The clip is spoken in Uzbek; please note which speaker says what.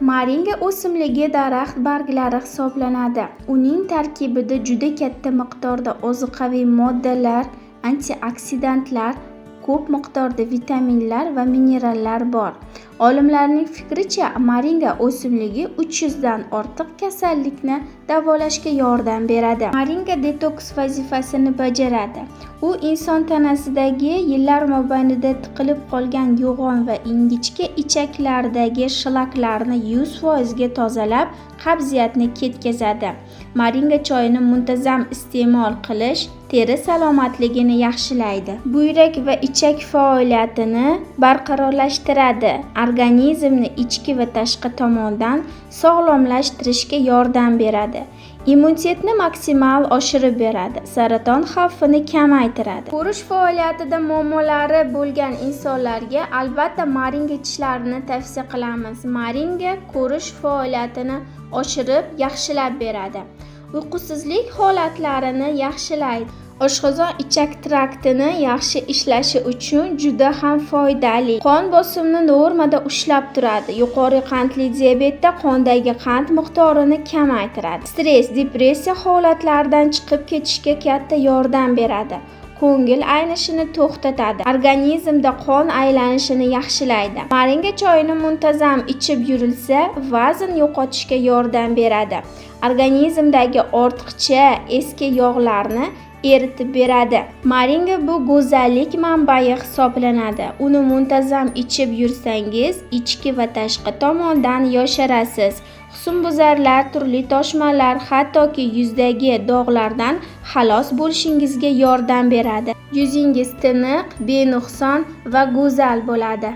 Speaker 1: Moringa o'simligi daraxt barglari hisoblanadi. Uning tarkibida juda katta miqdorda ozuqaviy moddalar, antioksidantlar, ko'p miqdorda vitaminlar va minerallar bor. Olimlarning fikricha, moringa o'simligi 300 dan ortiq kasallikni davolashga yordam beradi. Moringa detoks vazifasini bajaradi. U inson tanasidagi yillar mobaynida tiqilib qolgan yo'g'on va ingichka ichaklardagi shlaklarni 100% ga tozalab, qabziyatni ketkazadi. Moringa choyini muntazam iste'mol qilish teri salomatligini yaxshilaydi. Buyrak va ichak faoliyatini barqarorlashtiradi. Organizmni ichki va tashqi tomondan sog'lomlashtirishga yordam beradi. Immunitetni maksimal oshirib beradi. Saraton xavfini kamaytiradi. Ko'rish faoliyatida muammolari bo'lgan insonlarga albatta moringa ichishlarini tavsiya qilamiz. Moringa ko'rish faoliyatini oshirib, yaxshilab beradi. Uyqusizlik holatlarini yaxshilaydi. Oshqozon ichak traktini yaxshi ishlashi uchun juda ham foydali. Qon bosimini normada ushlab turadi. Yuqori qandli diabetda qondagi qand miqdorini kamaytiradi. Stress, depressiya holatlaridan chiqib ketishga katta yordam beradi. Ko'ngil aynishini to'xtatadi. Organizmda qon aylanishini yaxshilaydi. Moringa choyini muntazam ichib yurilsa, vazn yo'qotishga yordam beradi. Organizmdagi ortiqcha eski yog'larni eritib beradi. Moringa bu go'zallik manbai hisoblanadi. Uni muntazam ichib yursangiz, ichki va tashqi tomondan yosharasiz. Husnbuzarlar, turli toshmalar, hattoki yuzdagi dog'lardan xalos bo'lishingizga yordam beradi. Yuzingiz tiniq, benuqson va go'zal bo'ladi.